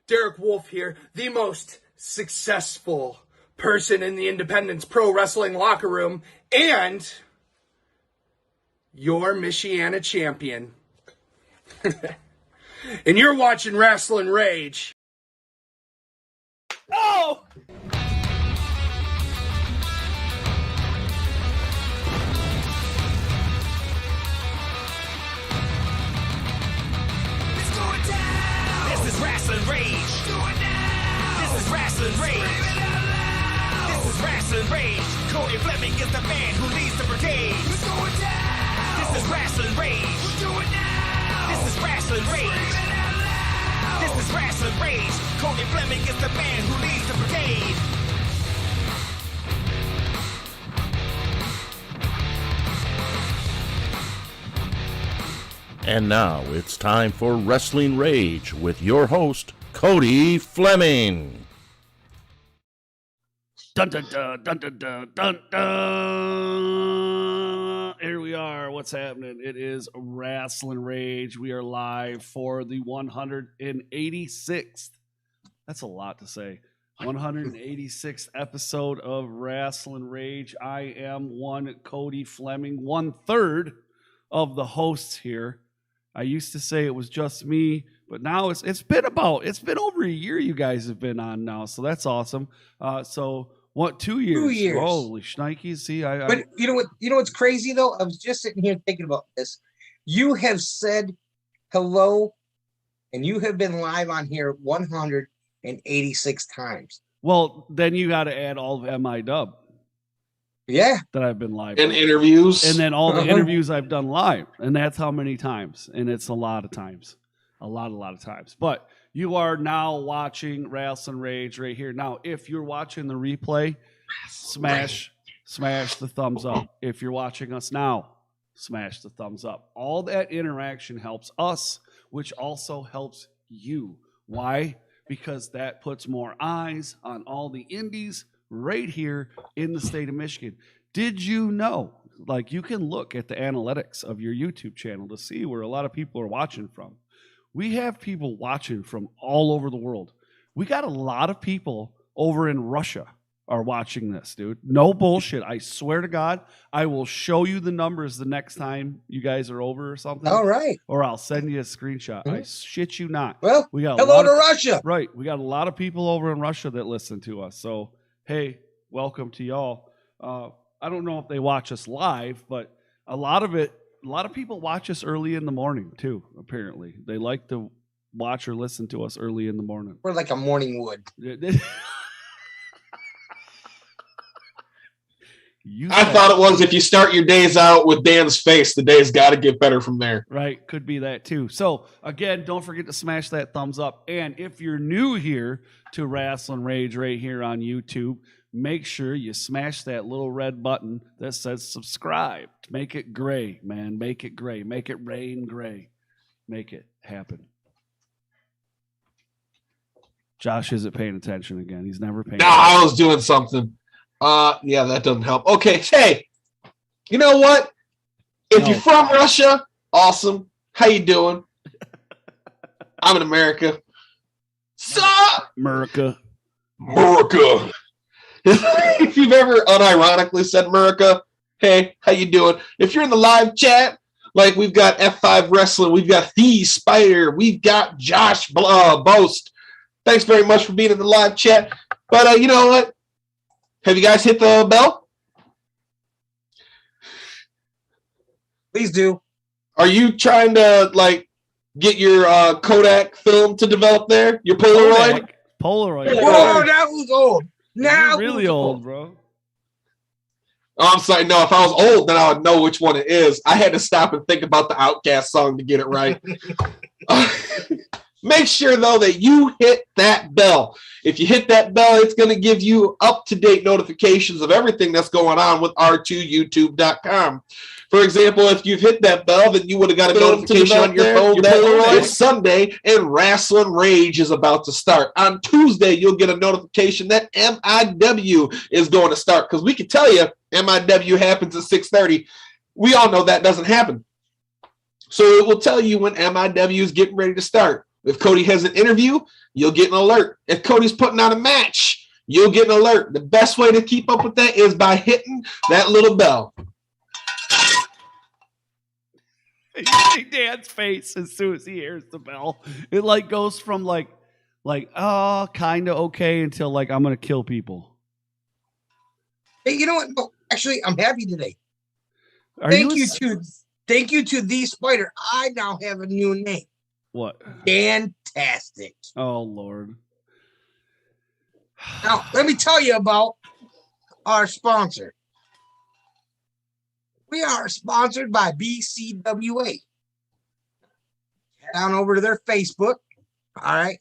Derek Wolf here, the most successful person in the Independence Pro Wrestling locker room, and your Michiana champion. And you're watching Rasslin Rage. Oh! This is Rasslin Rage. This is Rasslin Rage. This is Rasslin Rage. Cody Fleming is the man who leads the brigade. This is Rasslin Rage. This is Rasslin Rage. This is Rasslin Rage. Cody Fleming is the man who leads the brigade. And now it's time for Wrestling Rage with your host, Cody Fleming. Dun dun dun dun dun dun dun dun. Here we are. What's happening? It is Rasslin Rage. We are live for the 186th. That's a lot to say. 186th episode of Rasslin Rage. I am one Cody Fleming, 1/3 of the hosts here. I used to say it was just me, but now it's been over a year you guys have been on now, so that's awesome. So what, 2 years? 2 years. Holy shnikes. See, But you know what's crazy though? I was just sitting here thinking about this. You have said hello and you have been live on here 186 times. well, then you got to add all of MI Dub Yeah. that I've been live And on. interviews. And then all the interviews I've done live, and that's how many times, and it's a lot of times, a lot of times. But you are now watching Rasslin Rage right here. Now, if you're watching the replay, smash the thumbs up. If you're watching us now, smash the thumbs up. All that interaction helps us, which also helps you. Why? Because that puts more eyes on all the indies right here in the state of Michigan. Did you know, like, you can look at the analytics of your YouTube channel to see where a lot of people are watching from. We have people watching from all over the world. We got a lot of people over in Russia are watching this, dude. No bullshit. I swear to God, I will show you the numbers the next time you guys are over or something. All right. Or I'll send you a screenshot. I shit you not. Well, We got hello to Russia. Right. We got a lot of people over in Russia that listen to us. So, hey, welcome to y'all. I don't know if they watch us live, but a lot of people watch us early in the morning too, apparently. They like to watch or listen to us early in the morning. We're like a morning wood. I thought it was if you start your days out with Dan's face, the day's got to get better from there. Right, could be that too. So again, don't forget to smash that thumbs up. And if you're new here to Rasslin Rage right here on YouTube, make sure you smash that little red button that says subscribe. Make it gray, man. Make it gray. Make it rain gray. Make it happen. Josh isn't paying attention again. He's never paying No, attention. I was doing something. Yeah, that doesn't help. Okay, hey, you know what? If you're from Russia, awesome. How you doing? I'm in America. America. America. If you've ever unironically said America, hey, how you doing? If you're in the live chat, like we've got F5 Wrestling, we've got The Spider, we've got Josh Boast. Thanks very much for being in the live chat. But you know what? Have you guys hit the bell? Please do. Are you trying to like get your Kodak film to develop there? Your Polaroid? Polaroid. Oh, that was old. Now You're really old, bro. Oh, I'm sorry. No, if I was old, then I would know which one it is. I had to stop and think about the Outcast song to get it right. Make sure, though, that you hit that bell. If you hit that bell, it's going to give you up-to-date notifications of everything that's going on with R2YouTube.com. For example, if you've hit that bell, then you would have got a notification on your phone that it's Sunday and Rasslin Rage is about to start. On Tuesday, you'll get a notification that MIW is going to start, because we can tell you MIW happens at 6:30. We all know that doesn't happen. So it will tell you when MIW is getting ready to start. If Cody has an interview, you'll get an alert. If Cody's putting on a match, you'll get an alert. The best way to keep up with that is by hitting that little bell. You see Dan's face as soon as he hears the bell. It like goes from like oh, kind of okay until like I'm gonna kill people. Hey, you know what? No, actually, I'm happy today. Thank you to the Spider. I now have a new name. What? Fantastic. Oh Lord. Now let me tell you about our sponsor. We are sponsored by BCWA. Head on over to their Facebook. All right.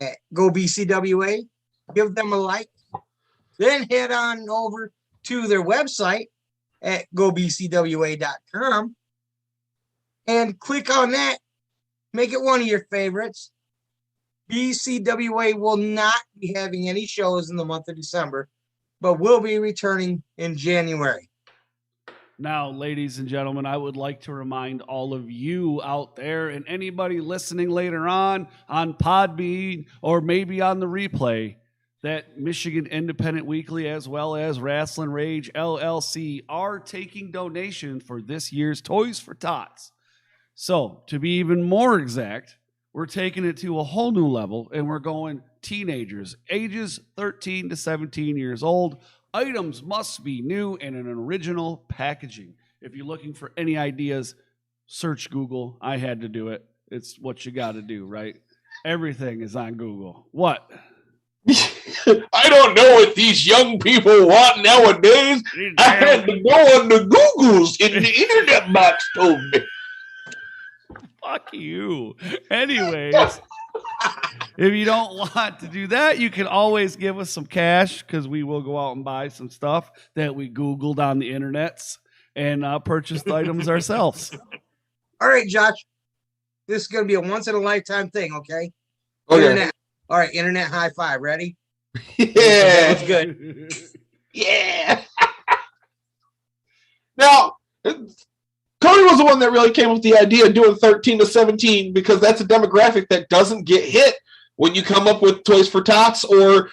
At Go BCWA. Give them a like. Then head on over to their website at gobcwa.com and click on that. Make it one of your favorites. BCWA will not be having any shows in the month of December, but will be returning in January. Now, ladies and gentlemen, I would like to remind all of you out there and anybody listening later on Podbean or maybe on the replay that Michigan Independent Weekly as well as Rasslin Rage LLC are taking donations for this year's Toys for Tots. So, to be even more exact, we're taking it to a whole new level and we're going teenagers, ages 13 to 17 years old. Items must be new and in an original packaging. If you're looking for any ideas, search Google. I had to do it. It's what you got to do, right? Everything is on Google. What? I don't know what these young people want nowadays. I had to go on the Googles and the internet box told me. Fuck you. Anyways, if you don't want to do that, you can always give us some cash because we will go out and buy some stuff that we Googled on the internets and purchase the items ourselves. All right, Josh. This is going to be a once-in-a-lifetime thing, okay? Okay. Internet. All right, internet high five. Ready? Yeah. That's good. Yeah. Now, Cody was the one that really came up with the idea of doing 13 to 17 because that's a demographic that doesn't get hit when you come up with Toys for Tots. Or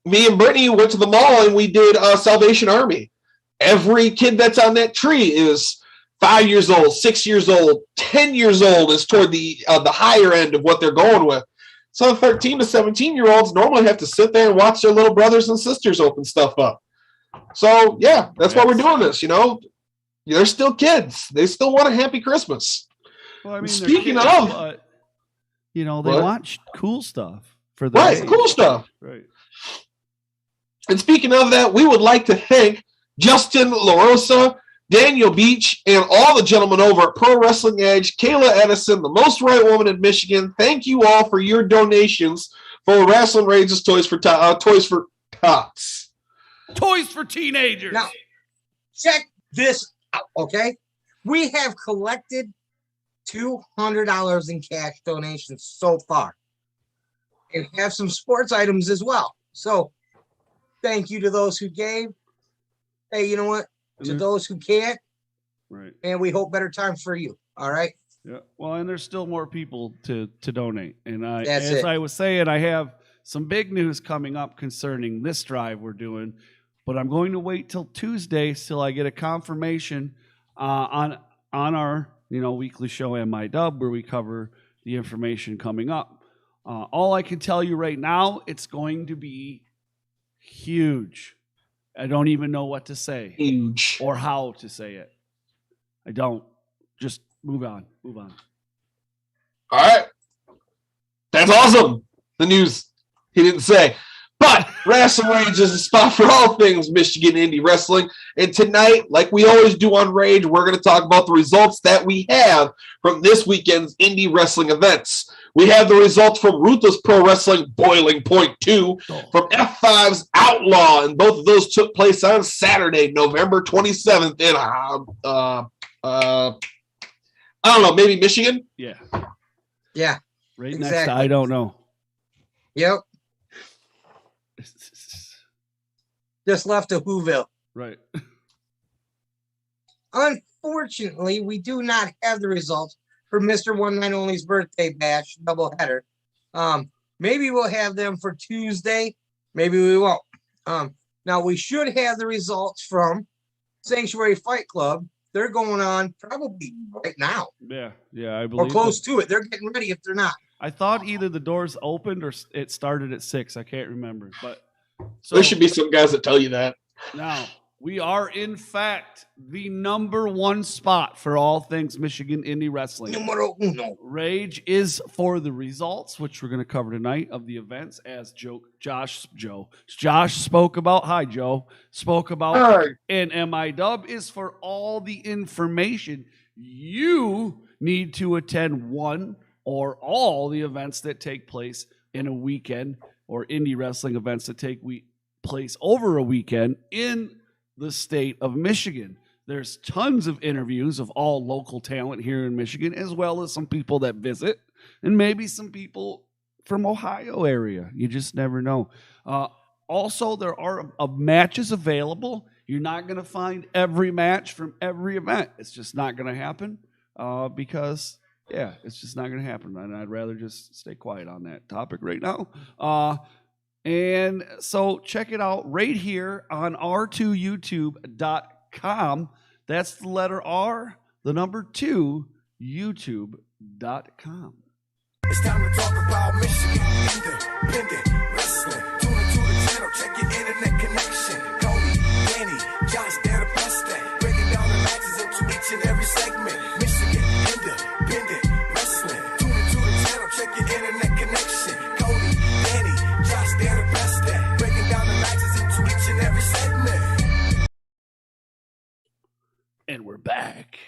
me and Brittany went to the mall and we did Salvation Army. Every kid that's on that tree is 5 years old, 6 years old, 10 years old is toward the higher end of what they're going with. So 13 to 17-year-olds normally have to sit there and watch their little brothers and sisters open stuff up. So, yeah, that's why we're doing this, you know. They're still kids. They still want a happy Christmas. Well, I mean, speaking kids, of, but, you know, they want cool stuff for the right, cool stuff. Right. And speaking of that, we would like to thank Justin LaRosa, Daniel Beach, and all the gentlemen over at Pro Wrestling Edge, Kayla Edison, the most right woman in Michigan. Thank you all for your donations for Rasslin Rage's Toys for Tots. Toys for teenagers. Now, check this out, okay? We have collected $200 in cash donations so far and have some sports items as well. So thank you to those who gave. Hey, you know what? To those who can't, right? And we hope better times for you. All right. Yeah. Well, and there's still more people to donate. And I was saying, I have some big news coming up concerning this drive we're doing, but I'm going to wait till Tuesday till I get a confirmation on our weekly show MI Dub where we cover the information coming up. All I can tell you right now, it's going to be huge. I don't even know what to say. Huge. Or how to say it. I don't. Just move on. Move on. All right. That's awesome. The news he didn't say. But Rasslin Rage is a spot for all things Michigan indie wrestling. And tonight, like we always do on Rage, we're going to talk about the results that we have from this weekend's indie wrestling events. We have the results from Ruthless Pro Wrestling Boiling Point 2 from F5's Outlaw, and both of those took place on Saturday, November 27th in, I don't know, maybe Michigan? Yeah. Yeah. Right exactly. Next to I don't know. Yep. Just left of Whoville. Right. Unfortunately, we do not have the results for Mr. One Night Only's birthday bash doubleheader. Maybe we'll have them for Tuesday. Maybe we won't. Now we should have the results from Sanctuary Fight Club. They're going on probably right now. Yeah, I believe. Or close to it. They're getting ready if they're not. I thought either the doors opened or it started at 6. I can't remember. But so There should be some guys that tell you that. now we are, in fact, the number 1 spot for all things Michigan indie wrestling. Numero uno. Rage is for the results, which we're going to cover tonight, of the events, as Josh spoke about. Hi, Joe. Spoke about. Hi. And MI-Dub is for all the information you need to attend one or all the events that take place in a weekend, or indie wrestling events that take place over a weekend in the state of Michigan. There's tons of interviews of all local talent here in Michigan, as well as some people that visit, and maybe some people from Ohio area. You just never know. Also, there are matches available. You're not going to find every match from every event. It's just not going to happen because, yeah, it's just not going to happen. And I'd rather just stay quiet on that topic right now. And so check it out right here on r2youtube.com. That's the letter R, the number 2, youtube.com. It's time to talk about Michigan independent wrestling. Tune into the channel, check your internet connection. Cody, Danny, Josh, they're the best at breaking down the matches into each and every segment. Michigan independent wrestling. Tune into the channel, check your internet connection. Cody, Danny, Josh, they're the best at breaking down the matches into each and every segment. And we're back.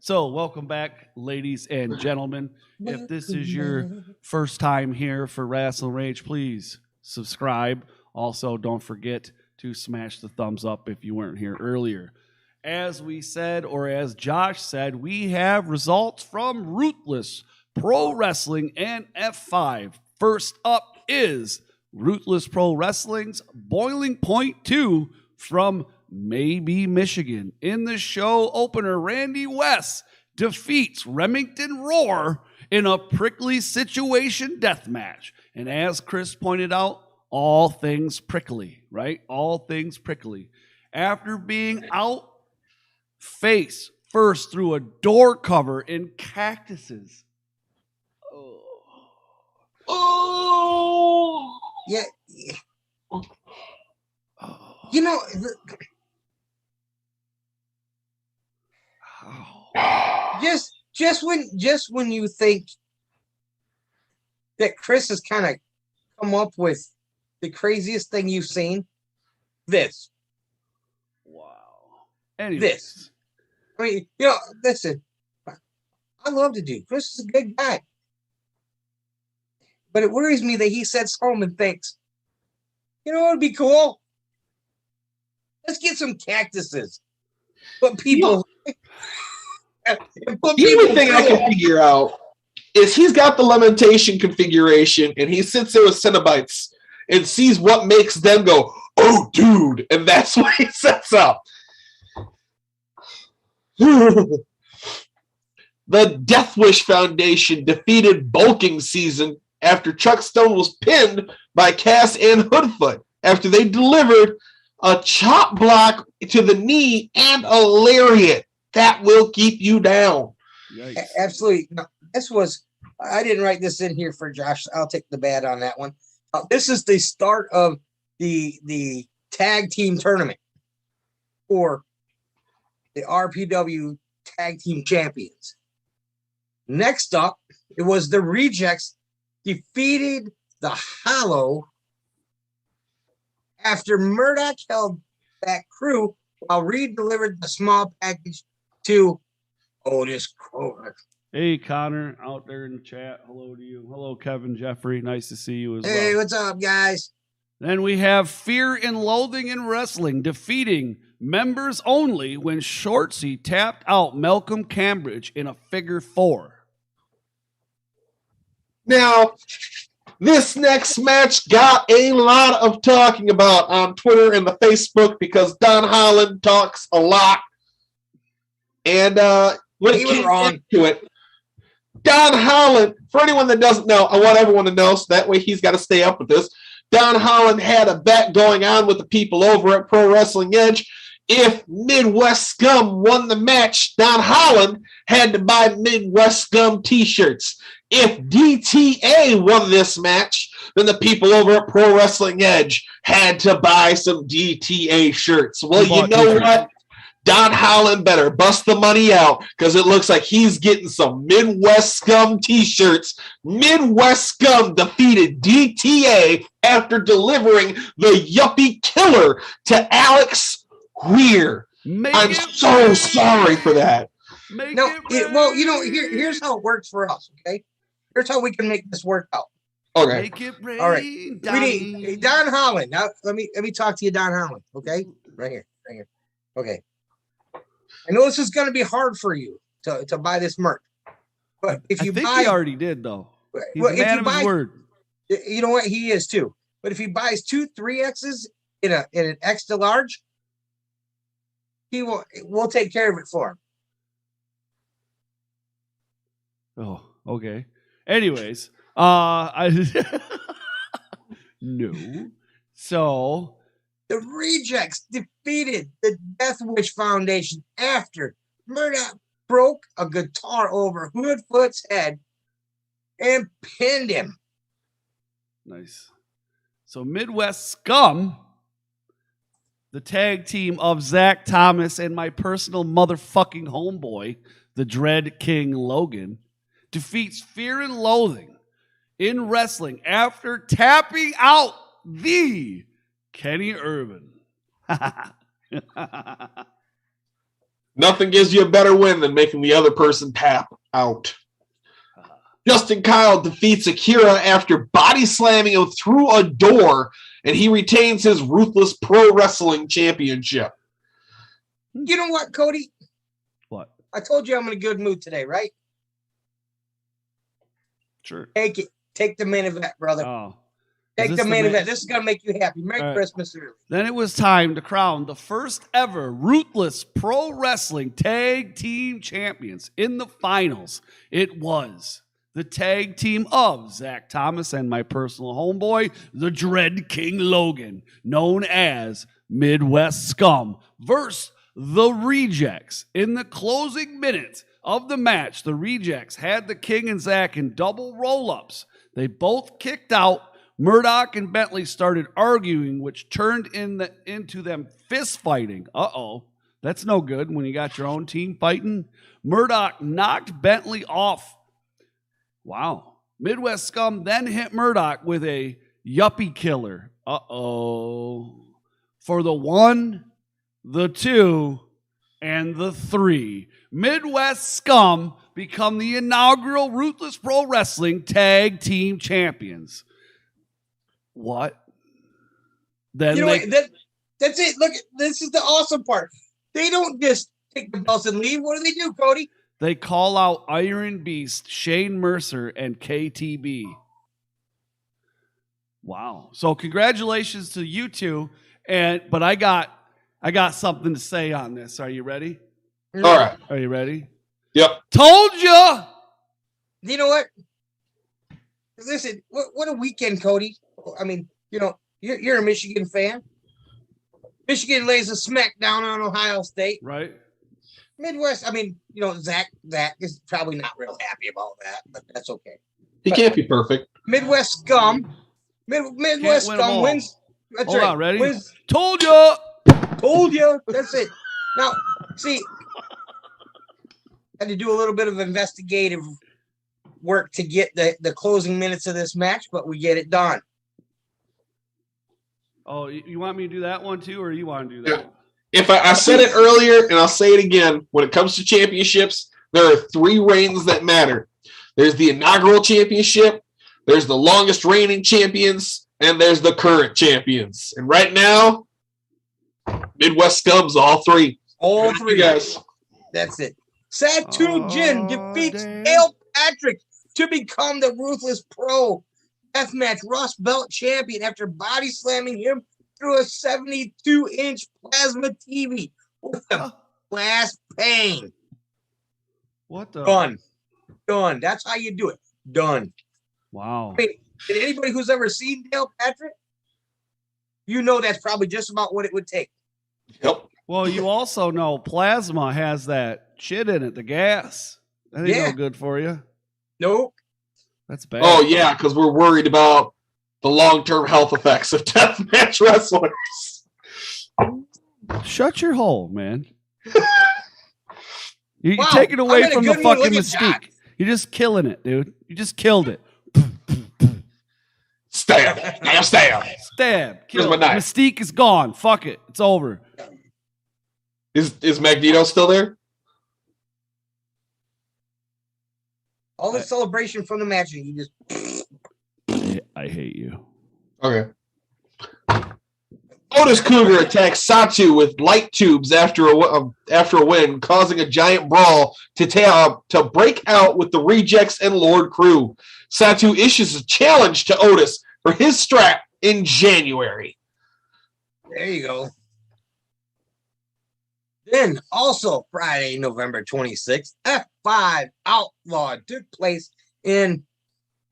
So, welcome back, ladies and gentlemen. If this is your first time here for Rasslin Rage, please subscribe. Also, don't forget to smash the thumbs up if you weren't here earlier. As we said, or as Josh said, we have results from Ruthless Pro Wrestling and F5. First up is Ruthless Pro Wrestling's Boiling Point 2 from Maybee, Michigan. In the show opener, Randy West defeats Remington Roar in a prickly situation death match. And as Chris pointed out, all things prickly, right? All things prickly. After being out face first through a door cover in cactuses. Oh! Yeah. You know, just when you think that Chris has kind of come up with the craziest thing you've seen, this. Wow. Anyways. This. I mean, you know, listen, I love the dude. Chris is a good guy. But it worries me that he sits home and thinks, you know what would be cool? Let's get some cactuses. But people... The only thing I can figure out is he's got the limitation configuration and he sits there with Cenobites and sees what makes them go, oh, dude. And that's what he sets up. The Death Wish Foundation defeated Bulking Season after Chuck Stone was pinned by Cass and Hoodfoot after they delivered a chop block to the knee and a lariat. That will keep you down. Yikes. Absolutely. No, this was, I didn't write this in here for Josh. I'll take the bad on that one. This is the start of the tag team tournament for the RPW tag team champions. Next up, it was the Rejects defeated the Hollow after Murdoch held back Crew while Reed delivered the small package to Otis Kroger. Hey, Connor, out there in the chat. Hello to you. Hello, Kevin Jeffrey. Nice to see you as well. Hey, what's up, guys? Then we have Fear and Loathing in Wrestling defeating members only when Shortsy tapped out Malcolm Cambridge in a figure 4. Now, this next match got a lot of talking about on Twitter and the Facebook because Don Holland talks a lot. And when He it was came wrong. to it, Don Holland, for anyone that doesn't know, I want everyone to know, so that way he's got to stay up with this. Don Holland had a bet going on with the people over at Pro Wrestling Edge. If Midwest Scum won the match, Don Holland had to buy Midwest Scum t-shirts. If DTA won this match, then the people over at Pro Wrestling Edge had to buy some DTA shirts. Well, you know what? Don Holland better bust the money out because it looks like he's getting some Midwest Scum t-shirts. Midwest Scum defeated DTA after delivering the Yuppie Killer to Alex Weir. I'm so sorry for that. No, well, here's how it works for us, okay? Here's how we can make this work out. Okay. Make it rain, All right. We need Don Holland. Now let me talk to you, Don Holland. Okay, right here. Okay. I know this is going to be hard for you to buy this merch, but if you buy, he already did though. He's well, a man of his word. You know what? He is too. But if he buys 2 3Xs in an extra large, we'll take care of it for him. Oh, okay. Anyways, no. So the Rejects defeated the Death Wish Foundation after Murdoch broke a guitar over Hoodfoot's head and pinned him. Nice. So Midwest Scum, the tag team of Zach Thomas and my personal motherfucking homeboy, the Dread King Logan, defeats Fear and Loathing in wrestling after tapping out the Kenny Urban. Nothing gives you a better win than making the other person tap out. Justin Kyle defeats Akira after body slamming him through a door, and he retains his Ruthless Pro Wrestling Championship. You know what, Cody? What? I told you I'm in a good mood today, right? Sure. Take it. Take the main event, brother. Oh. Take the main event. This is going to make you happy. Merry Christmas early. Then it was time to crown the first ever Ruthless Pro Wrestling Tag Team Champions. In the finals, it was the tag team of Zach Thomas and my personal homeboy, the Dread King Logan, known as Midwest Scum, versus the Rejects. In the closing minutes of the match, the Rejects had the King and Zach in double roll-ups. They both kicked out. Murdoch and Bentley started arguing, which turned into them fist fighting. Uh-oh. That's no good when you got your own team fighting. Murdoch knocked Bentley off. Wow. Midwest Scum then hit Murdoch with a Yuppie Killer. Uh-oh. For the 1, the 2, and the 3. Midwest Scum become the inaugural Ruthless Pro Wrestling Tag Team Champions. What? Then that's it. Look, this is the awesome part. They don't just take the belts and leave. What do, Cody? They call out Iron Beast, Shane Mercer, and KTB. Wow. So congratulations to you two. But I got something to say on this. Are you ready? All right. Are you ready? Yep. Told you. You know what? Listen, what a weekend, Cody. I mean, you're a Michigan fan. Michigan lays a smack down on Ohio State. Right. Midwest, I mean, Zach is probably not real happy about that, but that's okay. He can't be perfect. Midwest Scum. Midwest Scum wins. That's Hold right. on, ready? Wins. Told you. Told you. That's it. Now, see, had to do a little bit of investigative work to get the closing minutes of this match, but we get it done. Oh, you want me to do that one too, or you want to do that? Yeah. If I said it earlier, and I'll say it again, when it comes to championships, there are 3 reigns that matter. There's the inaugural championship, there's the longest reigning champions, and there's the current champions. And right now, Midwest Scum's all 3. All 3 guys. That's it. Satu Jin defeats Dale Patrick to become the Ruthless Pro Deathmatch Rust Belt champion after body slamming him through a 72-inch plasma TV with a glass pane. What the? Done. That's how you do it. Done. Wow. I mean, and anybody who's ever seen Dale Patrick, you know that's probably just about what it would take. Yep. Well, you also know plasma has that shit in it, the gas. That ain't no good for you. Nope. That's bad. Oh, yeah, because we're worried about the long-term health effects of deathmatch wrestlers. Shut your hole, man. You're Wow, taking away I'm in a from the good mood. fucking Look at mystique. Jack. You're just killing it, dude. You just killed it. Stab. Stab. Kill. Where's my knife? Mystique is gone. Fuck it. It's over. Is Magneto still there? All the celebration from the match, and you just I hate you. Okay. Otis Cougar attacks Satu with light tubes after a win, causing a giant brawl to break out with the Rejects and Lord Crew. Satu issues a challenge to Otis for his strap in January. there you go. Then also Friday, November 26th, F5 Outlawed took place in,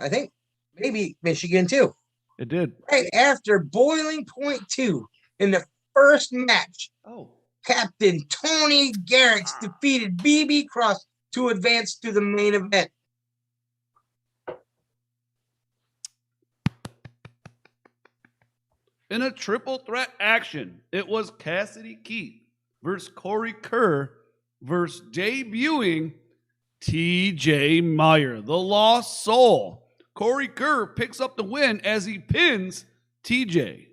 I think, maybe Michigan too. It did. Right after Boiling Point 2 in the first match, Oh. Captain Tony Garrix defeated BB Cross to advance to the main event. In a triple threat action, it was Cassidy Keith versus Corey Kerr versus debuting TJ Meyer, the Lost Soul. Corey Kerr picks up the win as he pins TJ.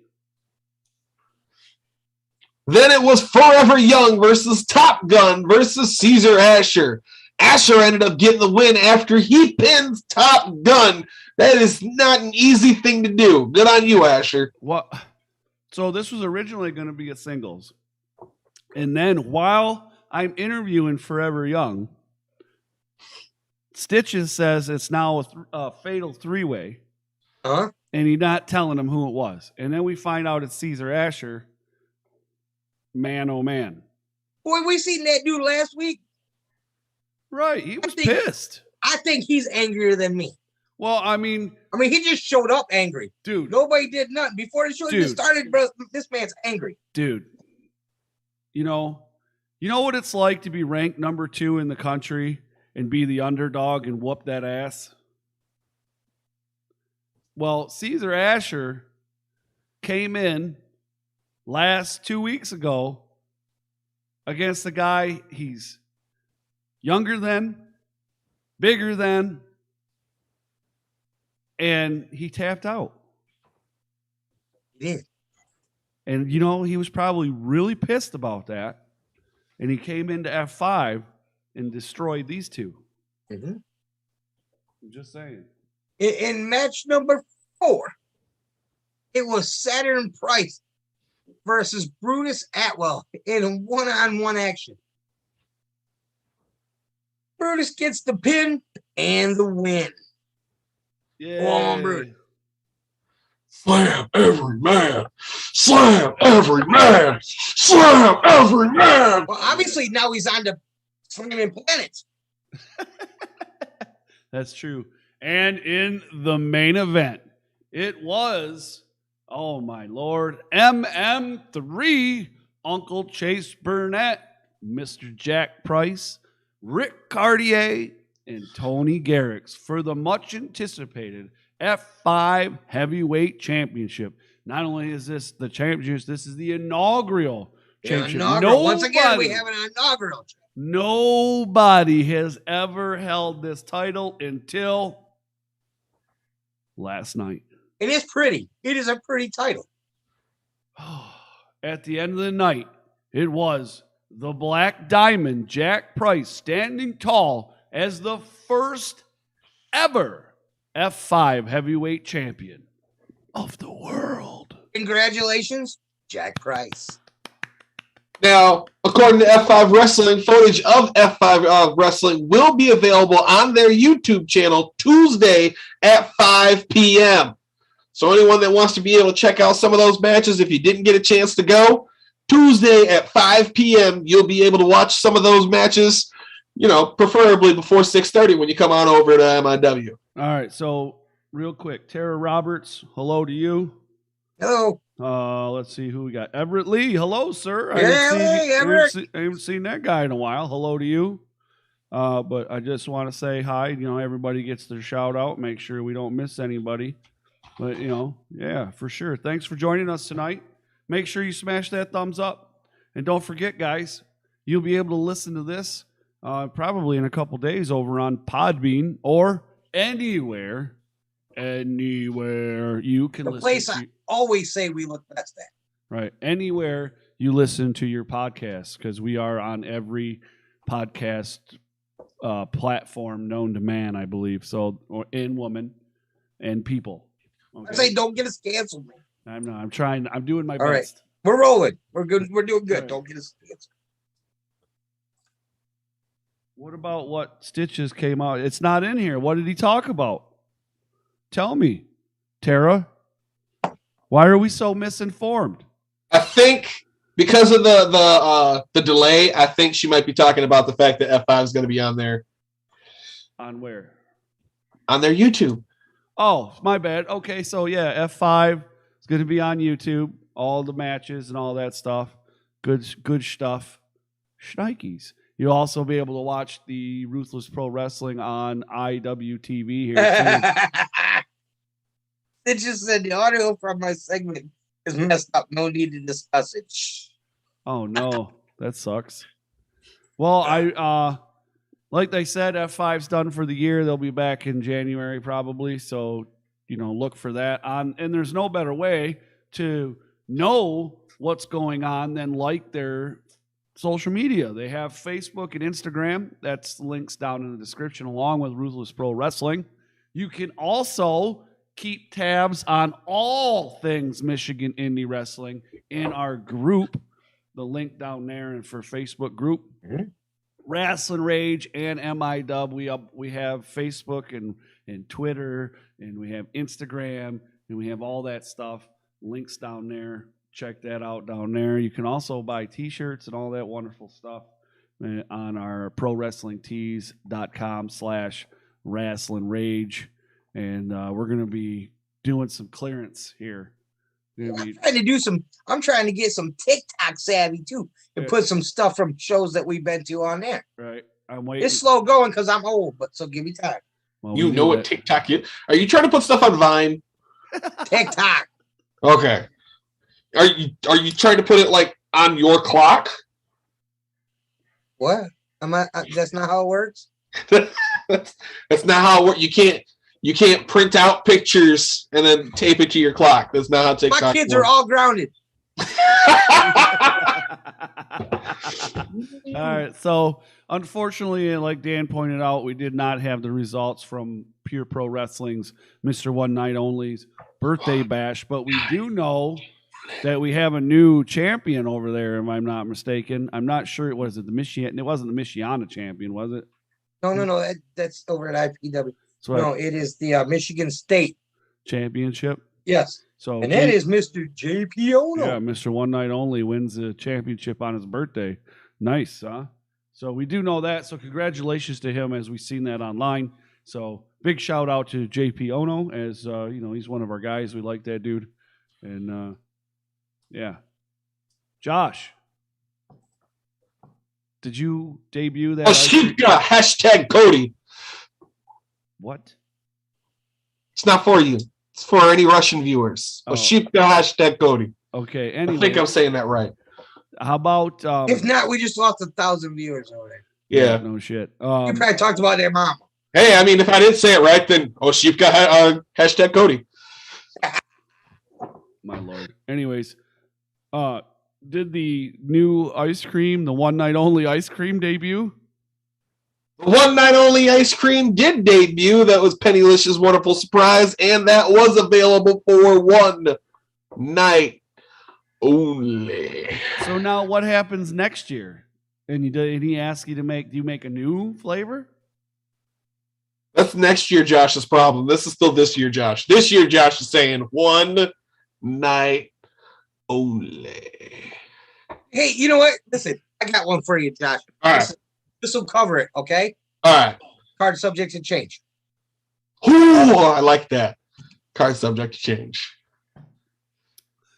Then it was Forever Young versus Top Gun versus Caesar Asher. Asher ended up getting the win after he pins Top Gun. That is not an easy thing to do. Good on you, Asher. What? So this was originally going to be a singles. And then while I'm interviewing Forever Young, Stitches says it's now a fatal three-way. Huh? And he's not telling him who it was. And then we find out it's Caesar Asher. Man, oh man. Boy, we seen that dude last week. Right. He was think- pissed. I think he's angrier than me. Well, I mean, He just showed up angry. dude, Nobody did nothing. Before the show even Dude. started, bro, this man's angry. dude. You know what it's like to be ranked number 2 in the country and be the underdog and whoop that ass? Well, Caesar Asher came in last 2 weeks ago against a guy he's younger than, bigger than, and he tapped out. He did. And, he was probably really pissed about that. And he came into F5 and destroyed these two. Mm-hmm. I'm just saying. In match number 4, it was Saturn Price versus Brutus Atwell in one-on-one action. Brutus gets the pin and the win. Yeah. Go on, Brutus. Slam every man. Slam every man. Slam every man. Well, obviously now he's on to Slamming Planets. That's true. And in the main event, it was, oh my Lord, MM3, Uncle Chase Burnett, Mr. Jack Price, Rick Cartier, and Tony Garrix for the much anticipated F5 Heavyweight Championship. Not only is this the championship, this is the inaugural championship. Once again, we have an inaugural. Nobody has ever held this title until last night. It is pretty. It is a pretty title. At the end of the night, it was the Black Diamond, Jack Price, standing tall as the first ever F5 heavyweight champion of the world. Congratulations, Jack Price. Now, according to F5 Wrestling, footage of F5 Wrestling will be available on their YouTube channel Tuesday at 5 p.m. So anyone that wants to be able to check out some of those matches, if you didn't get a chance to go, Tuesday at 5 p.m., you'll be able to watch some of those matches. preferably before 6:30 when you come on over to MIW. All right, so real quick, Tara Roberts, hello to you. Hello. Let's see who we got. Everett Lee, hello, sir. Hey, Everett. I haven't seen that guy in a while. Hello to you. But I just want to say hi. Everybody gets their shout out. Make sure we don't miss anybody. But, yeah, for sure. Thanks for joining us tonight. Make sure you smash that thumbs up. And don't forget, guys, you'll be able to listen to this probably in a couple days over on Podbean or anywhere you can listen. The place I always say we look best at. Right. Anywhere you listen to your podcast, because we are on every podcast platform known to man, I believe. So, and woman and people. Okay? I say don't get us canceled, man. I'm trying. I'm doing my All best. Right. We're rolling. We're good. We're doing good. Right. Don't get us canceled. What about what Stitches came out? It's not in here. What did he talk about? Tell me, Tara. Why are we so misinformed? I think because of the delay, I think she might be talking about the fact that F5 is going to be on there. On where? On their YouTube. Oh, my bad. Okay, so yeah, F5 is going to be on YouTube. All the matches and all that stuff. Good stuff. Shnikes. You'll also be able to watch the Ruthless Pro Wrestling on IWTV here too. It just said the audio from my segment is messed up. No need to discuss it. Oh no, that sucks. Well, I like they said, F5's done for the year. They'll be back in January probably. So, look for that on. And there's no better way to know what's going on than like their social media. They have Facebook and Instagram. That's links down in the description along with Ruthless Pro Wrestling. You can also keep tabs on all things Michigan Indie Wrestling in our group. The link down there and for Facebook group. Mm-hmm. Rasslin Rage and MIW. We have Facebook and Twitter, and we have Instagram, and we have all that stuff. Links down there. Check that out down there. You can also buy t-shirts and all that wonderful stuff on our prowrestlingtees.com/Rasslin Rage. And we're going to be doing some clearance here. I'm trying to get some TikTok savvy too, and put some stuff from shows that we've been to on there. Right. I'm waiting. It's slow going because I'm old, but so give me time. Well, you know what TikTok is? Are you trying to put stuff on Vine? TikTok. Okay. Are you trying to put it like on your clock? What? That's not how it works. That's not how it works. You can't print out pictures and then tape it to your clock. That's not how TikTok My kids works. are all grounded. All right. So, unfortunately, like Dan pointed out, we did not have the results from Pure Pro Wrestling's Mr. One Night Only's birthday bash, but we do know that we have a new champion over there, if I'm not mistaken. I'm not sure it wasn't the Michiana champion, was it? No. That's over at IPW. No, it is the Michigan State Championship. Yes. So, and that is Mr. JP Ono. Yeah, Mr. One Night Only wins the championship on his birthday. Nice, huh? So we do know that. So congratulations to him as we've seen that online. So big shout out to JP Ono as he's one of our guys. We like that dude. And yeah. Josh, did you debut that? Hashtag Cody. What? It's not for you. It's for any Russian viewers. Hashtag Cody. Okay. Anyway, I think I'm saying that right. How about if not, we just lost 1,000 viewers over there. Yeah. No shit. You probably talked about their mama. Hey, I mean, if I didn't say it right, then hashtag Cody. My lord. Anyways, did the new ice cream, the One Night Only ice cream debut? One Night Only ice cream did debut. That was Pennylicious Wonderful Surprise, and that was available for one night only. So now what happens next year? And he ask you to do you make a new flavor? That's next year Josh's problem. This is still this year, Josh. This year, Josh is saying one night only. Hey, you know what? Listen, I got one for you, Josh. All right. This will cover it, okay? All right. Card subject to change. Ooh, I like that. Card subject to change.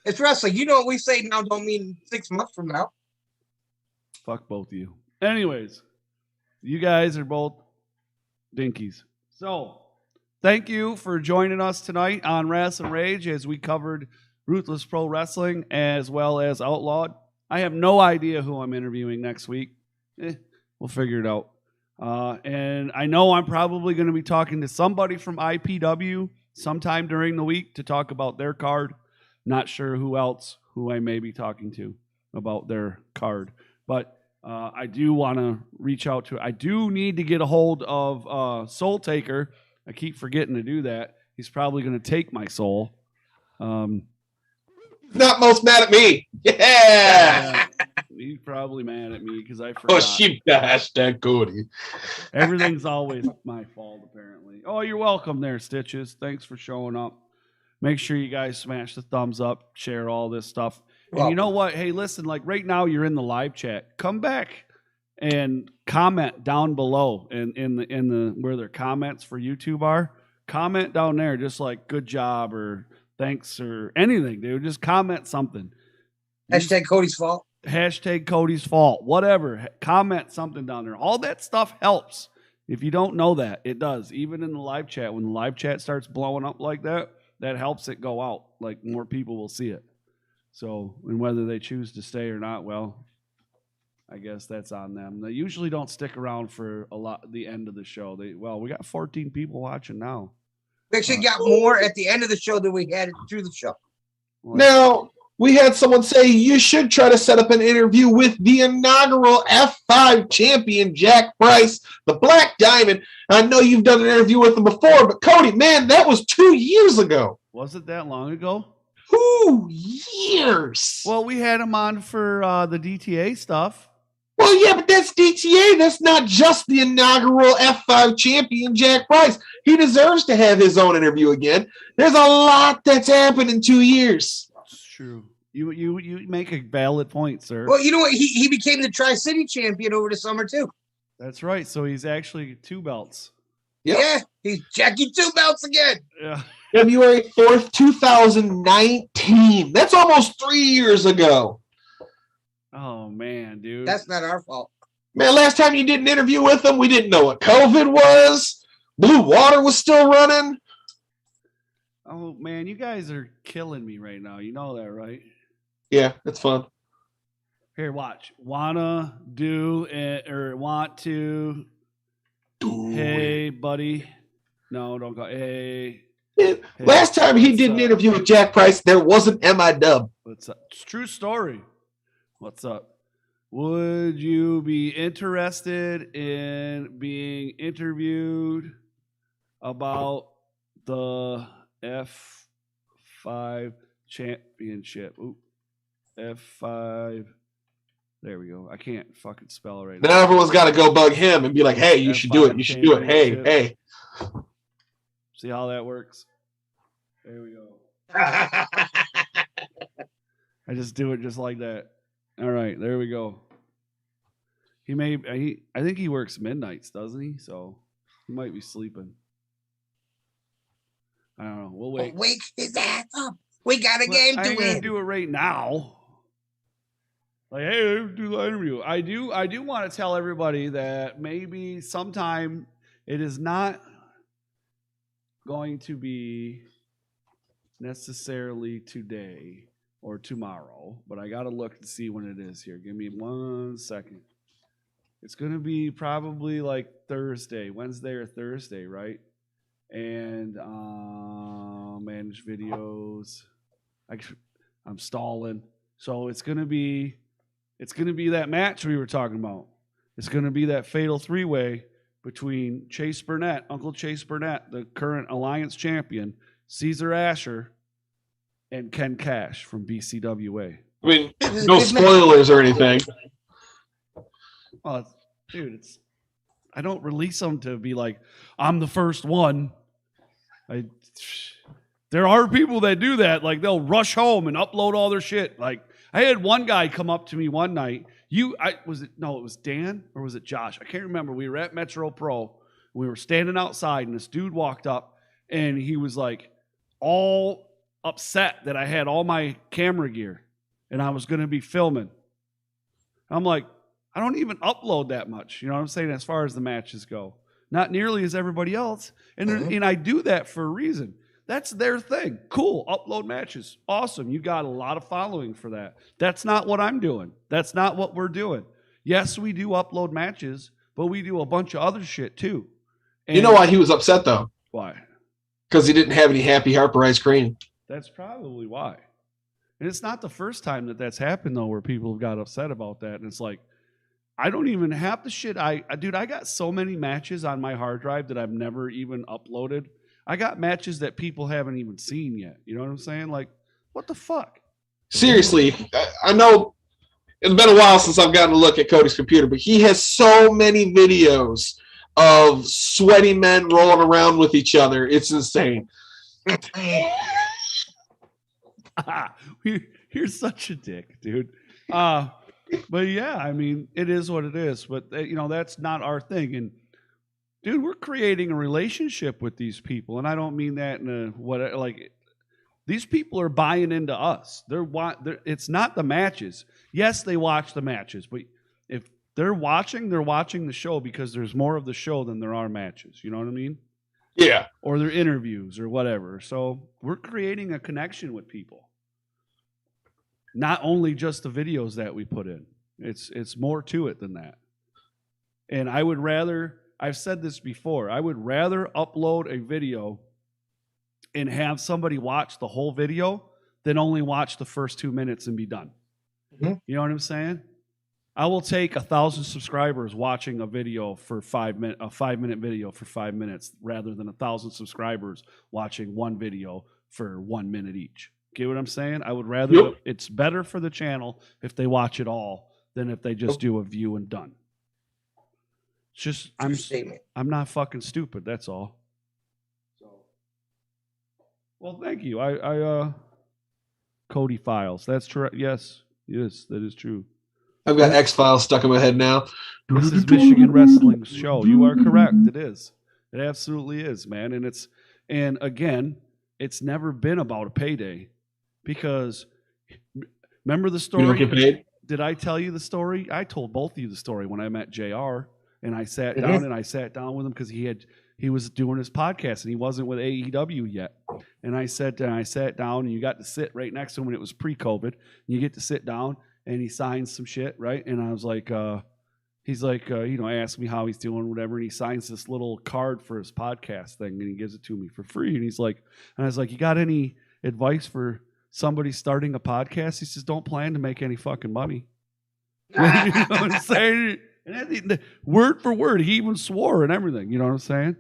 It's wrestling. You know what we say now don't mean 6 months from now. Fuck both of you. Anyways, you guys are both dinkies. So, thank you for joining us tonight on Rasslin Rage as we covered Ruthless Pro Wrestling as well as Outlawed. I have no idea who I'm interviewing next week. We'll figure it out. And I know I'm probably going to be talking to somebody from IPW sometime during the week to talk about their card. Not sure who I may be talking to about their card. But I do want to reach out to. I do need to get a hold of Soul Taker. I keep forgetting to do that. He's probably going to take my soul. Not most mad at me. Yeah. He's probably mad at me because I forgot. Oh, she hashtag Cody. Everything's always my fault, apparently. Oh, you're welcome there, Stitches. Thanks for showing up. Make sure you guys smash the thumbs up, share all this stuff. And you know what? Hey, listen, like right now you're in the live chat. Come back and comment down below in the where their comments for YouTube are. Comment down there, just like good job or thanks or anything, dude. Just comment something. Hashtag Cody's fault. Hashtag Cody's fault. Whatever. Comment something down there. All that stuff helps. If you don't know that, it does. Even in the live chat, when the live chat starts blowing up like that, that helps it go out. Like more people will see it. So, and whether they choose to stay or not, well, I guess that's on them. They usually don't stick around for the end of the show. We got 14 people watching now. We actually got more at the end of the show than we had through the show. Now, we had someone say you should try to set up an interview with the inaugural F5 champion, Jack Price, the Black Diamond. I know you've done an interview with him before, but Cody, man, that was 2 years ago. Was it that long ago? 2 years. Well, we had him on for the DTA stuff. Well, yeah, but that's DTA. That's not just the inaugural F5 champion, Jack Price. He deserves to have his own interview again. There's a lot that's happened in 2 years. That's true. You make a valid point, sir. Well, you know what? He became the Tri-City champion over the summer, too. That's right. So he's actually 2 belts. Yep. Yeah, he's Jackie 2 belts again. Yeah. February 4th, 2019. That's almost 3 years ago. Oh, man, dude. That's not our fault. Man, last time you did an interview with him, we didn't know what COVID was. Blue Water was still running. Oh, man, you guys are killing me right now. You know that, right? Yeah, that's fun. Here, watch. Wanna do it or want to? Hey, buddy. No, don't go. Hey. Last time he did an interview with Jack Price, there wasn't MI-Dub. What's up? It's a true story. What's up? Would you be interested in being interviewed about the F5 championship? Ooh, F5. There we go. I can't fucking spell it right now. Now everyone's got to go bug him and be like, hey, you should do it. You should do it. Hey. See how that works? There we go. I I just do it just like that. All right, there we go. I think he works midnights, doesn't he? So he might be sleeping. I don't know. We'll wait. Wake his ass up. We got a game I to ain't gonna win. do it right now. Like, hey, do the interview. I do want to tell everybody that maybe sometime it is not going to be necessarily today or tomorrow, but I got to look to see when it is here. Give me 1 second. It's going to be probably like Thursday, Wednesday or Thursday, right? And manage videos. I'm stalling. So it's going to be that match we were talking about. It's going to be that fatal 3-way between Chase Burnett, Uncle Chase Burnett, the current Alliance champion, Caesar Asher, and Ken Cash from BCWA. I mean, no spoilers or anything. Well, dude, I don't release them to be like, I'm the first one. There are people that do that. Like, they'll rush home and upload all their shit. Like, I had one guy come up to me one night. It was Dan or was it Josh? I can't remember. We were at Metro Pro. We were standing outside and this dude walked up and he was like all upset that I had all my camera gear and I was going to be filming. I'm like, I don't even upload that much. You know what I'm saying? As far as the matches go, not nearly as everybody else. And I do that for a reason. That's their thing. Cool. Upload matches. Awesome. You got a lot of following for that. That's not what I'm doing. That's not what we're doing. Yes, we do upload matches, but we do a bunch of other shit too. And you know why he was upset though? Why? Because he didn't have any Happy Harper ice cream. That's probably why. And it's not the first time that that's happened though, where people have got upset about that. And it's like, I don't even have the shit. I got so many matches on my hard drive that I've never even uploaded. I got matches that people haven't even seen yet. You know what I'm saying? Like, what the fuck? Seriously, I know it's been a while since I've gotten a look at Cody's computer, but he has so many videos of sweaty men rolling around with each other. It's insane. You're such a dick, dude. But yeah, I mean, it is what it is. But that's not our thing. And dude, we're creating a relationship with these people, and I don't mean that in these people are buying into us. It's not the matches. Yes, they watch the matches, but if they're watching the show because there's more of the show than there are matches. You know what I mean? Yeah. Or their interviews or whatever. So we're creating a connection with people. Not only just the videos that we put in. It's more to it than that. And I would rather, I've said this before, I would rather upload a video and have somebody watch the whole video than only watch the first 2 minutes and be done. Mm-hmm. You know what I'm saying? I will take 1,000 subscribers watching a video for 5 minutes, a 5-minute video for 5 minutes, rather than 1,000 subscribers watching one video for 1 minute each. Get what I'm saying? I would rather, Yep. It's better for the channel if they watch it all than if they just do a view and done. It's just, I'm not fucking stupid, that's all. So, well, thank you. I Cody Files. That's true. Yes, that is true. I've got X-Files stuck in my head now. This is Michigan Wrestling's show. You are correct. It is. It absolutely is, man. And again, it's never been about a payday, because remember the story? You don't get paid? Did I tell you the story? I told both of you the story when I met JR, and I sat down with him because he was doing his podcast and he wasn't with AEW yet. And I sat down and you got to sit right next to him when it was pre-COVID. You get to sit down and he signs some shit, right? And I was like, he's like, asked me how he's doing, whatever. And he signs this little card for his podcast thing and he gives it to me for free. And I was like, you got any advice for somebody starting a podcast? He says, don't plan to make any fucking money. You know what I'm saying? And word for word, he even swore and everything. You know what I'm saying?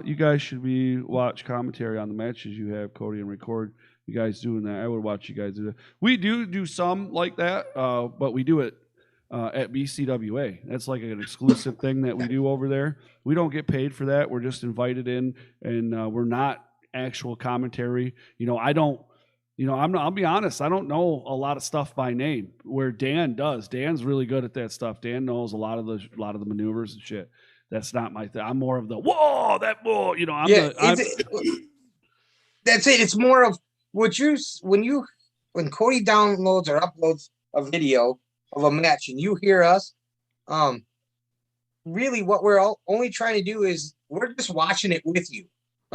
You guys should watch commentary on the matches you have, Cody, and record you guys doing that. I would watch you guys do that. We do some like that, but we do it at BCWA. That's like an exclusive thing that we do over there. We don't get paid for that. We're just invited in, and we're not actual commentary. I'll be honest, I don't know a lot of stuff by name, where Dan does. Dan's really good at that stuff. Dan knows a lot of the maneuvers and shit. That's not my thing. I'm more of the whoa, that whoa. That's it. It's more of when Cody downloads or uploads a video of a match and you hear us. Really, what we're only trying to do is we're just watching it with you.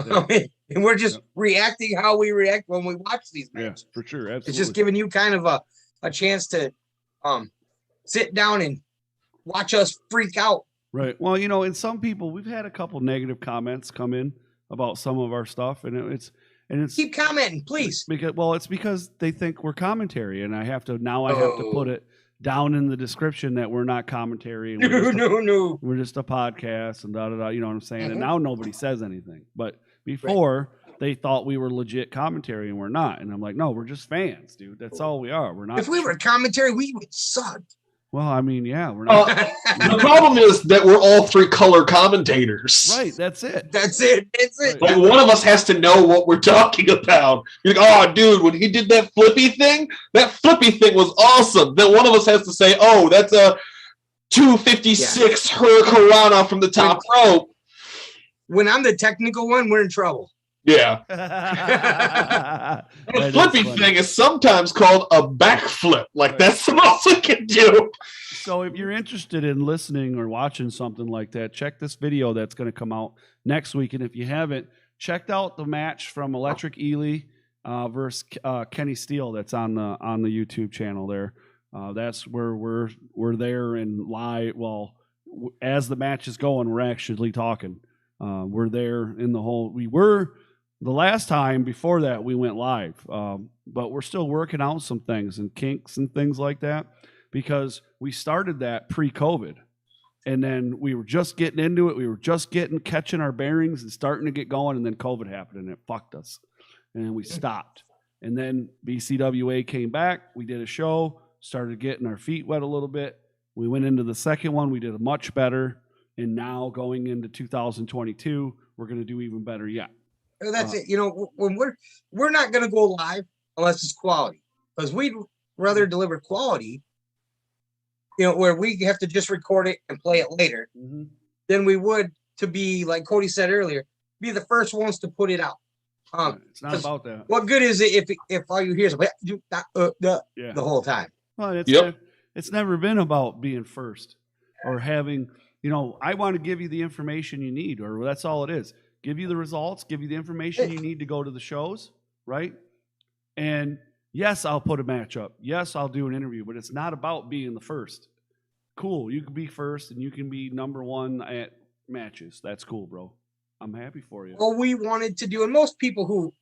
Yeah. And we're just reacting how we react when we watch these matches. Yeah, for sure. Absolutely. It's just giving you kind of a chance to sit down and watch us freak out. Right. Well, and some people, we've had a couple negative comments come in about some of our stuff, and it's keep commenting, please. It's because they think we're commentary, and I have to put it down in the description that we're not commentary. And No. We're just a podcast and da da da. You know what I'm saying? Mm-hmm. And now nobody says anything. But before they thought we were legit commentary, and we're not. And I'm like, no, we're just fans, dude. That's all we are. We're not. If we were commentary, we would suck. Well, I mean, yeah, we're not. The problem is that we're all three color commentators. Right, that's it. That's it. That's it. Like one of us has to know what we're talking about. You're like, oh, dude, when he did that flippy thing was awesome. Then one of us has to say, oh, that's a 256 Hurricanrana from the top rope. When I'm the technical one, we're in trouble. Yeah. The flippy thing is sometimes called a backflip. Like that's the most we can do. So if you're interested in listening or watching something like that, check this video that's going to come out next week. And if you haven't, checked out the match from Electric Ely versus Kenny Steele that's on the YouTube channel there. That's where we're there and live. Well, as the match is going, we're actually talking. We're there in the whole. We were the last time before that we went live, but we're still working out some things and kinks and things like that because we started that pre-COVID, and then we were just getting into it. We were just catching our bearings and starting to get going, and then COVID happened and it fucked us, and then we stopped. And then BCWA came back. We did a show, started getting our feet wet a little bit. We went into the second one. We did much better. And now going into 2022, we're going to do even better yet. That's it. You know, when we're not going to go live unless it's quality, because we'd rather deliver quality, you know, where we have to just record it and play it later than we would to be, like Cody said earlier, be the first ones to put it out. It's not about that. What good is it if all you hear is the whole time? Well, it's never been about being first or having, you know, I want to give you the information you need, or that's all it is. Give you the results, give you the information you need to go to the shows, right? And yes, I'll put a match up. Yes, I'll do an interview, but it's not about being the first. Cool, you can be first and you can be number one at matches. That's cool, bro. I'm happy for you. Well, we wanted to do, and most people who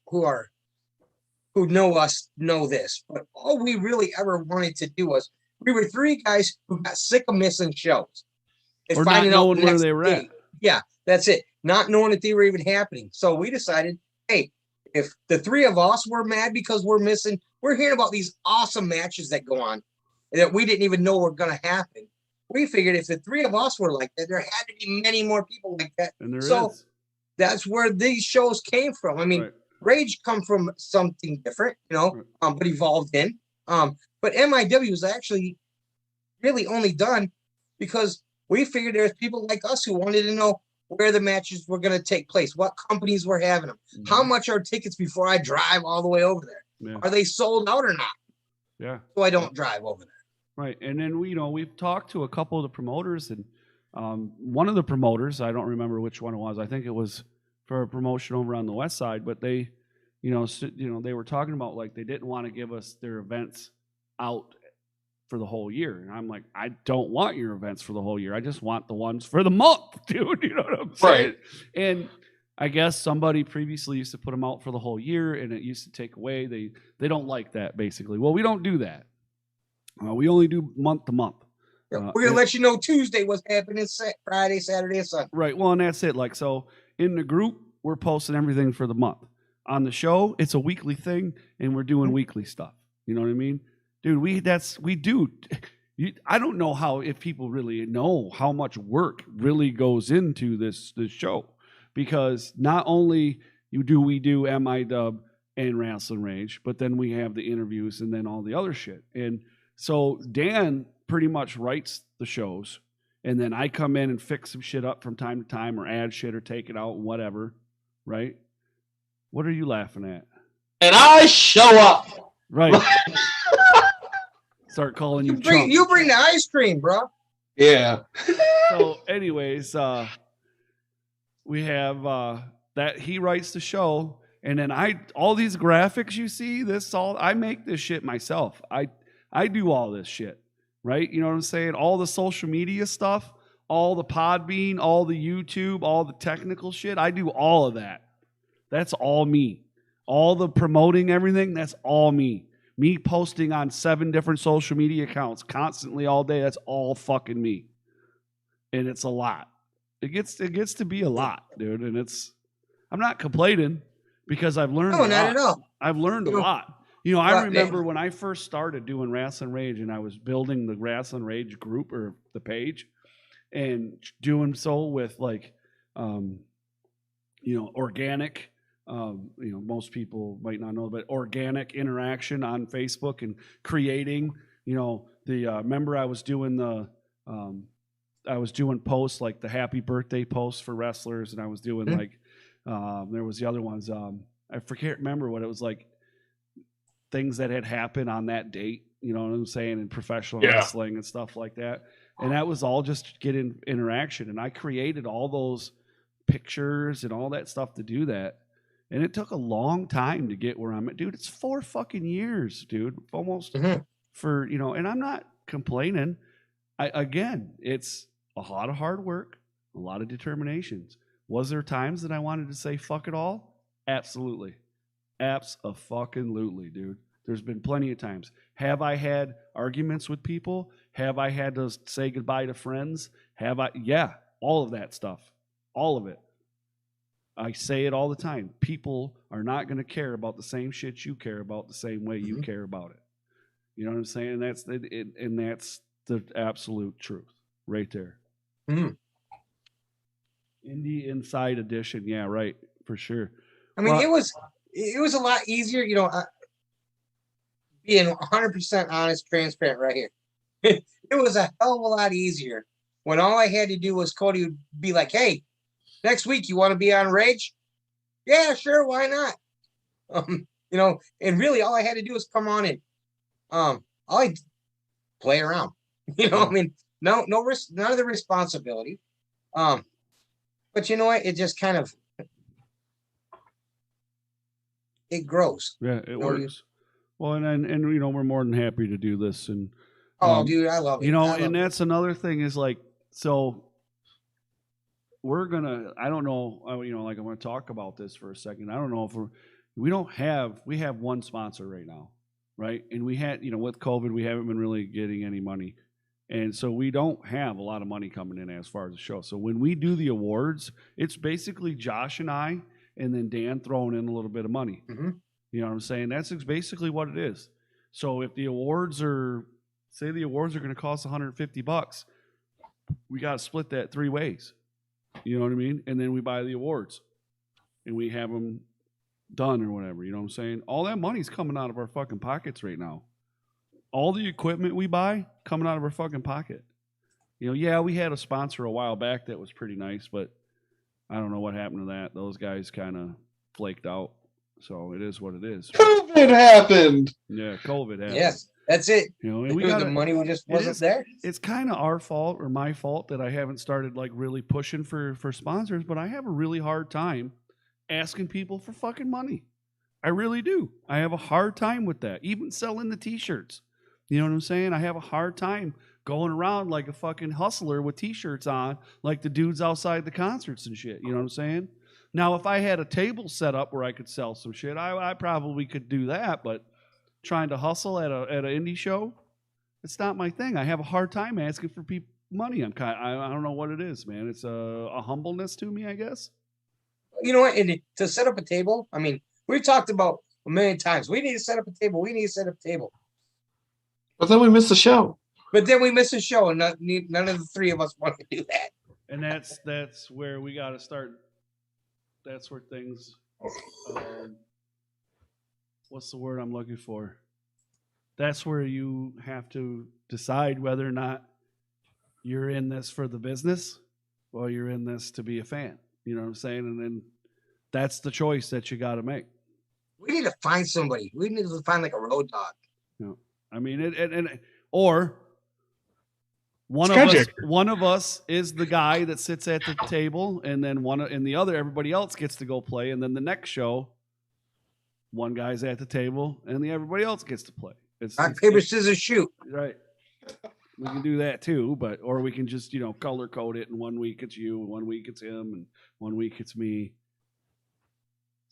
know us know this, but all we really ever wanted to do was we were three guys who got sick of missing shows. Or not knowing where they were at. Yeah, that's it. Not knowing that they were even happening. So we decided, hey, if the three of us were mad because we're hearing about these awesome matches that go on that we didn't even know were going to happen. We figured if the three of us were like that, there had to be many more people like that. And there is. That's where these shows came from. I mean, Rage come from something different, you know, but evolved in. But MIW was actually really only done because we figured there's people like us who wanted to know where the matches were going to take place, what companies were having them, how much are tickets before I drive all the way over there? Yeah. Are they sold out or not? Yeah. So I don't drive over there. Right. And then, we've talked to a couple of the promoters, and one of the promoters, I don't remember which one it was. I think it was for a promotion over on the west side, but they, they were talking about like they didn't want to give us their events out for the whole year. And I'm like, I don't want your events for the whole year. I just want the ones for the month, dude. You know what I'm saying? Right. And I guess somebody previously used to put them out for the whole year, and it used to take away. They don't like that, basically. Well, we don't do that. We only do month to month. We're going to let you know Tuesday what's happening Friday, Saturday, and Sunday. Right. Well, and that's it. Like, so in the group, we're posting everything for the month. On the show, it's a weekly thing, and we're doing weekly stuff. You know what I mean? Dude, we do. I don't know if people really know how much work really goes into this show, because not only we do MIW and Rasslin Rage, but then we have the interviews and then all the other shit. And so Dan pretty much writes the shows, and then I come in and fix some shit up from time to time, or add shit or take it out and whatever. Right? What are you laughing at? And I show up. Right. Start calling you chump. You bring the ice cream, bro. Yeah. So anyways, we have that he writes the show, and then all these graphics you see, I make this shit myself. I do all this shit, right? You know what I'm saying? All the social media stuff, all the Podbean, all the YouTube, all the technical shit. I do all of that. That's all me. All the promoting everything, that's all me. Me posting on 7 different social media accounts constantly all day, that's all fucking me. And it's a lot. It gets to be a lot, dude. And I'm not complaining, because I've learned a lot. Not at all. I've learned a lot. I remember when I first started doing Rasslin Rage and I was building the Rasslin Rage group or the page and doing so with like, organic, most people might not know, but organic interaction on Facebook and creating, remember I was doing posts like the happy birthday posts for wrestlers. And I was doing there was the other ones. I remember what it was like. Things that had happened on that date, you know what I'm saying, in professional wrestling and stuff like that. And that was all just to get in interaction. And I created all those pictures and all that stuff to do that. And it took a long time to get where I'm at. Dude, it's 4 fucking years, dude. Almost for, and I'm not complaining. It's a lot of hard work, a lot of determinations. Was there times that I wanted to say fuck it all? Absolutely. Abso-fucking-lutely, dude. There's been plenty of times. Have I had arguments with people? Have I had to say goodbye to friends? Yeah, all of that stuff. All of it. I say it all the time. People are not going to care about the same shit you care about the same way you care about it. You know what I'm saying? That's the absolute truth right there. Indie Inside Edition. Yeah, right. For sure. I mean, it was a lot easier, being 100% honest, transparent right here. It was a hell of a lot easier when all I had to do was Cody would be like, hey, next week you want to be on Rage? Yeah, sure, why not? And really all I had to do was come on and I play around. I mean, none of the responsibility. But you know what? It just kind of it grows. Yeah, it works. Well, and we're more than happy to do this. And dude, I love it. And that's another thing is like, so we're gonna. I don't know. Like I'm gonna talk about this for a second. I don't know if we have one sponsor right now, right? And we had, with COVID, we haven't been really getting any money, and so we don't have a lot of money coming in as far as the show. So when we do the awards, it's basically Josh and I. And then Dan throwing in a little bit of money. Mm-hmm. You know what I'm saying? That's basically what it is. So if the awards are going to cost $150, we got to split that 3 ways. You know what I mean? And then we buy the awards and we have them done or whatever. You know what I'm saying? All that money's coming out of our fucking pockets right now. All the equipment we buy coming out of our fucking pocket. We had a sponsor a while back that was pretty nice, but I don't know what happened to that. Those guys kind of flaked out. So it is what it is. COVID happened. Yeah, COVID happened. Yes, that's it. And the money just wasn't there. It's kind of our fault or my fault that I haven't started like really pushing for sponsors, but I have a really hard time asking people for fucking money. I really do. I have a hard time with that. Even selling the t-shirts. You know what I'm saying? I have a hard time going around like a fucking hustler with t-shirts on, like the dudes outside the concerts and shit. You know what I'm saying? Now, if I had a table set up where I could sell some shit, I probably could do that. But trying to hustle at an indie show, it's not my thing. I have a hard time asking for people money. I don't know what it is, man. It's a humbleness to me, I guess. You know what? And to set up a table, I mean, we've talked about a million times. We need to set up a table. But then we miss the show. And none of the 3 of us want to do that. And that's where we got to start. That's where things. What's the word I'm looking for? That's where you have to decide whether or not you're in this for the business or you're in this to be a fan. You know what I'm saying? And then that's the choice that you got to make. We need to find somebody. We need to find like a road dog. I mean, or one of us is the guy that sits at the table, and then everybody else gets to go play, and then the next show, one guy's at the table, and everybody else gets to play. It's rock, paper, scissors, shoot. Right. We can do that too, or we can just color code it, and 1 week it's you, and 1 week it's him, and 1 week it's me.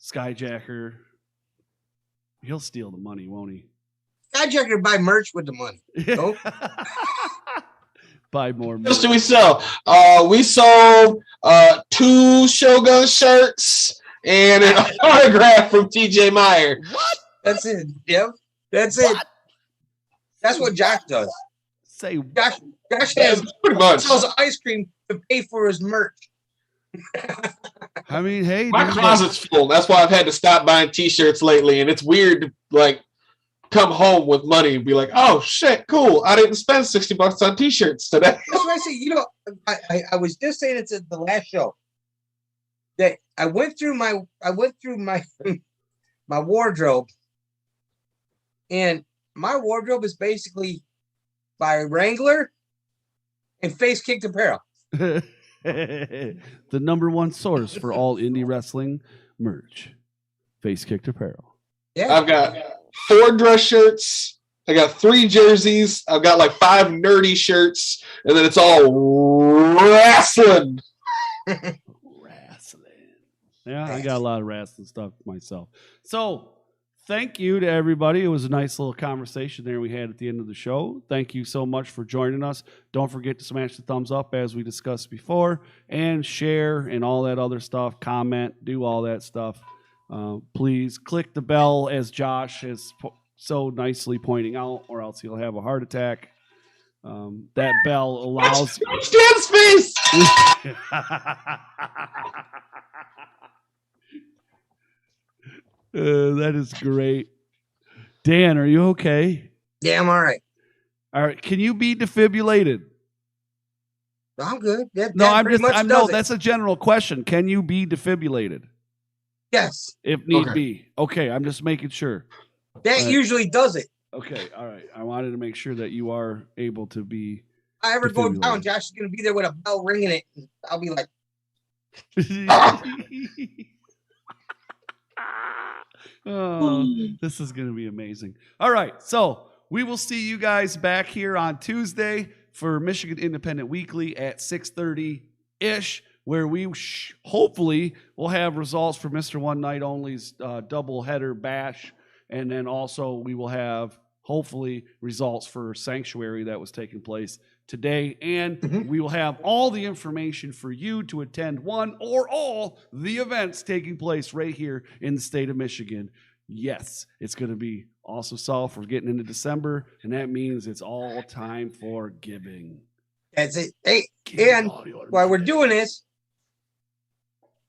Skyjacker, he'll steal the money, won't he? Skyjacker buy merch with the money. Nope. Buy more merch. What else do we sell? We sold 2 Shogun shirts and an autograph from TJ Meyer. What? That's it. Yep. That's it. That's what Josh does. Say Josh That's pretty much. sells ice cream to pay for his merch. I mean, hey, My dude, closet's full. That's why I've had to stop buying T-shirts lately, and it's weird to like come home with money and be like, "Oh shit, cool! I didn't spend $60 on T-shirts today." That's what I say. You know, I was just saying it at the last show that I went through my my wardrobe, and my wardrobe is basically by Wrangler and Face Kicked Apparel. the number one source for all indie wrestling merch. Face Kicked Apparel. Yeah, I've got 4 dress shirts. I got 3 jerseys. I've got like 5 nerdy shirts, and then it's all wrestling. Wrestling. Yeah, I got a lot of wrestling stuff myself. So thank you to everybody. It was a nice little conversation there we had at the end of the show. Thank you so much for joining us. Don't forget to smash the thumbs up as we discussed before, and share and all that other stuff. Comment, do all that stuff. Please click the bell, as Josh is so nicely pointing out, or else he'll have a heart attack. That bell allows... Stan's face! That is great. Dan, are you okay? yeah, I'm all right. All right. Can you be defibrillated? I'm good. That No, pretty much does it. that's a general question. Can you be defibrillated Yes, if need Okay. be? Okay, I'm just making sure. that Right. usually does it. Okay, all right. I wanted to make sure that you are able to be. If I ever go Defibrillated. down, Josh is gonna be there with a bell ringing it. I'll be like, Oh, this is going to be amazing. All right. So we will see you guys back here on Tuesday for Michigan Independent Weekly at 6:30-ish, where we hopefully will have results for Mr. One Night Only's doubleheader bash. And then also we will have hopefully results for Sanctuary that was taking place today. And we will have all the information for you to attend one or all the events taking place right here in the state of Michigan. Yes, it's going to be also solid. We're getting into December, and that means it's all time for giving. that's it. Hey, Giving and all your while we're money. doing this,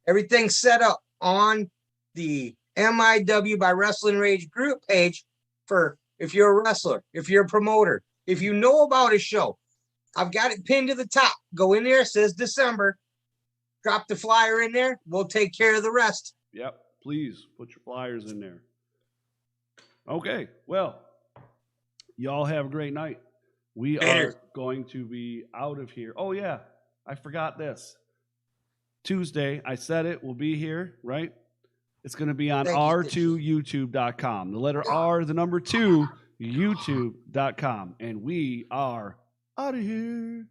everything's set up on the MIW by Rasslin Rage group page for if you're a wrestler, if you're a promoter, if you know about a show. I've got it pinned to the top. Go in there, it says December. Drop the flyer in there. We'll take care of the rest. Yep, please put your flyers in there. Okay, well, y'all have a great night. We Later. are going to be out of here. Oh, yeah, I forgot this. Tuesday, I said it, we'll be here, right? It's going to be on Thank you. r2youtube.com. The letter R, the number 2, youtube.com. And we are out of here.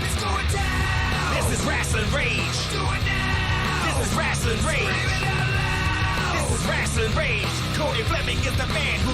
It's going down. This is Rasslin Rage. It's going down. This is Rasslin Rage. Scream it out loud. This is Rasslin Rage. Cody Fleming is the man who